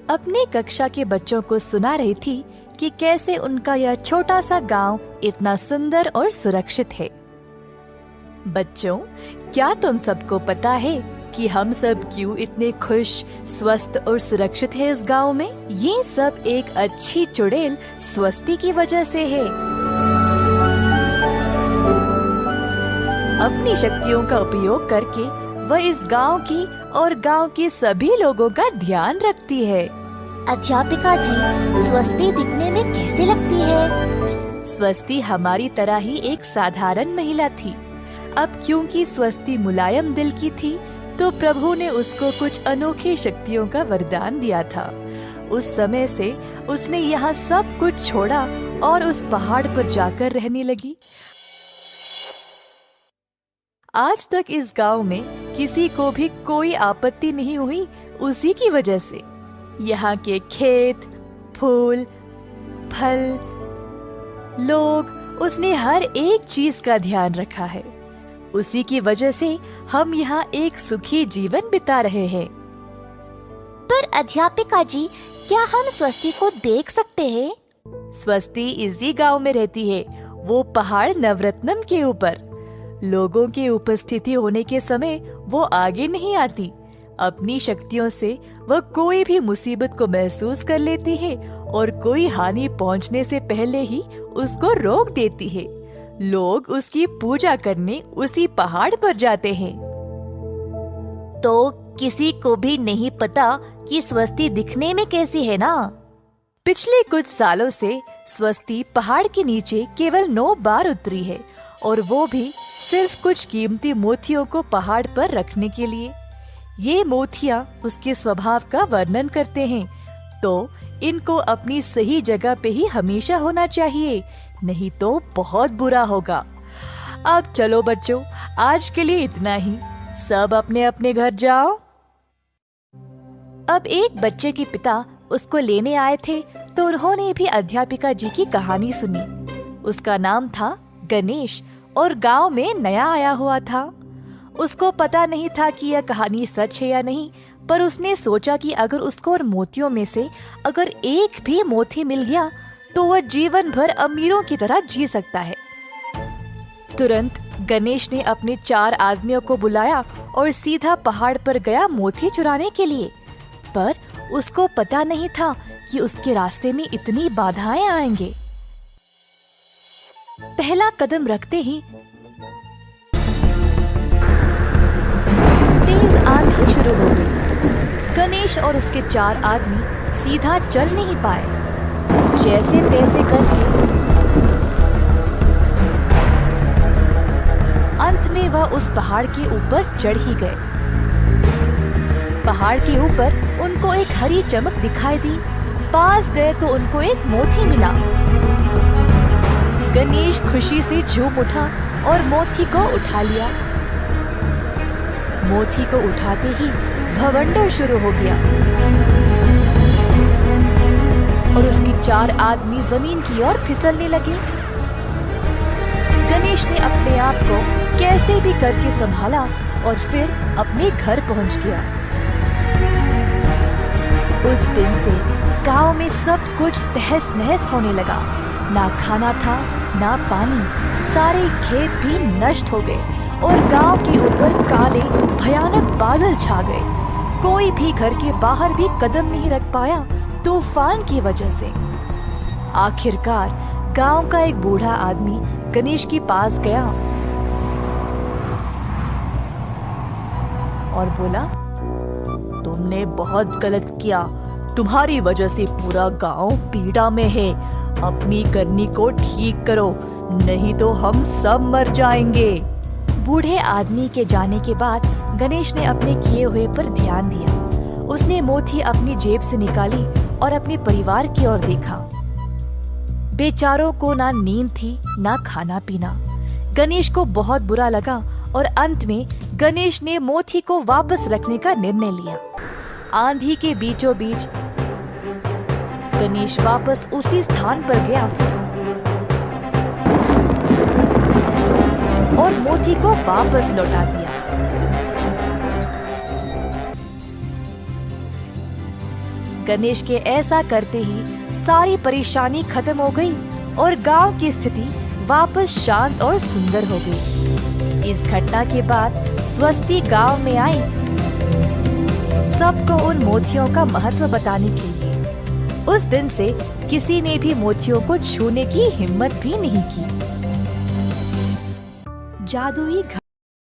अपने कक्षा के बच्चों को सुना रही थी कि कैसे उनका यह छोटा सा गांव इतना सुंदर और सुरक्षित है। बच्चों, क्या तुम सबको पता है कि हम सब क्यों इतने खुश, स्वस्थ और सुरक्षित हैं इस गांव में? ये सब एक अच्छी चुड़ैल स्वस्ति की वजह से है। अपनी शक्तियों का उपयोग करके वह इस गांव की और गांव के सभी लोगों का ध्यान रखती है। अध्यापिका जी, स्वस्ति दिखने में कैसे लगती है? स्वस्ति हमारी तरह ही एक साधारण महिला थी। अब क्योंकि स्वस्ति मुलायम दिल की थी, तो प्रभु ने उसको कुछ अनोखी शक्तियों का वरदान दिया था। उस समय से उसने यहाँ सब कुछ छोड़ा और उस पहाड़ पर जाकर रहने लगी। आज तक इस गांव में किसी को भी कोई आपत्ति नहीं हुई उसी की वजह से। यहाँ के खेत, फूल, फल, लोग, उसने हर एक चीज का ध्यान रखा है। उसी की वजह से हम यहाँ एक सुखी जीवन बिता रहे हैं। पर अध्यापिका जी, क्या हम स्वस्ति को देख सकते हैं? स्वस्ति इसी गांव में रहती है, वो पहाड़ नवरत्नम के ऊपर। लोगों की उपस्थिति होने के समय वो आगे नहीं आती। अपनी शक्तियों से वह कोई भी मुसीबत को महसूस कर लेती है और कोई हानि पहुंचने से पहले ही उसको रोक देती है। लोग उसकी पूजा करने उसी पहाड़ पर जाते हैं। तो किसी को भी नहीं पता कि स्वस्ति दिखने में कैसी है ना? पिछले कुछ सालों से स्वस्ति पहाड़ के नीचे केवल 9 बार उतरी है, और वो भी सिर्फ कुछ कीमती मोतियों को पहाड़ पर रखने के लिए। ये मोतियाँ उसके स्वभाव का वर्णन करते हैं, तो इनको अपनी सही जगह पे ही हमेशा होना चाहिए, नहीं तो बहुत बुरा होगा। अब चलो बच्चों, आज के लिए इतना ही। सब अपने अपने घर जाओ। अब एक बच्चे के पिता उसको लेने आए थे, तो उन्होंने भी अध्यापिका जी की कहानी सुनी। उसका नाम था गणेश और गांव में नया आया हुआ था। उसको पता नहीं था कि यह कहानी सच है या नहीं, पर उसने सोचा कि अगर उसको और मोतियों में से अगर एक भी मोती मिल गया तो वह जीवन भर अमीरों की तरह जी सकता है। तुरंत गणेश ने अपने 4 आदमियों को बुलाया और सीधा पहाड़ पर गया मोती चुराने के लिए। पर उसको पता नहीं था कि उसके रास्ते में इतनी बाधाएं आएंगे। पहला कदम रखते ही तेज आंधी शुरू हो गई। गणेश और उसके 4 आदमी सीधा चल नहीं पाए। जैसे तैसे करके अंत में वह उस पहाड़ के ऊपर चढ़ ही गए। पहाड़ के ऊपर उनको एक हरी चमक दिखाई दी। पास गए तो उनको एक मोती मिला। गणेश खुशी से झूम उठा और मोती को उठा लिया। मोती को उठाते ही भवंडर शुरू हो गया और उसके 4 आदमी जमीन की ओर फिसलने लगे। गणेश ने अपने आप को कैसे भी करके संभाला और फिर अपने घर पहुंच गया। उस दिन से गांव में सब कुछ तहस नहस होने लगा। ना खाना था, ना पानी। सारे खेत भी नष्ट हो गए और गांव के ऊपर काले भयानक बादल छा गए। कोई भी घर के बाहर भी कदम नहीं रख पाया तूफान की वजह से। आखिरकार गांव का एक बूढ़ा आदमी गणेश के पास गया और बोला, तुमने बहुत गलत किया। तुम्हारी वजह से पूरा गांव पीड़ा में है। अपनी करनी को ठीक करो, नहीं तो हम सब मर जाएंगे। बूढ़े आदमी के जाने के बाद गणेश ने अपने किए हुए पर ध्यान दिया। उसने मोती अपनी जेब से निकाली और अपने परिवार की ओर देखा। बेचारों को ना नींद थी, ना खाना पीना। गणेश को बहुत बुरा लगा और अंत में गणेश ने मोती को वापस रखने का निर्णय लिया। आंधी के बीचों बीच गणेश वापस उसी स्थान पर गया और मोती को वापस लौटा दिया। गणेश के ऐसा करते ही सारी परेशानी खत्म हो गई और गांव की स्थिति वापस शांत और सुंदर हो गई। इस घटना के बाद स्वस्ति गांव में आई सबको उन मोतियों का महत्व बताने के लिए। उस दिन से किसी ने भी मोतियों को छूने की हिम्मत भी नहीं की। जादुई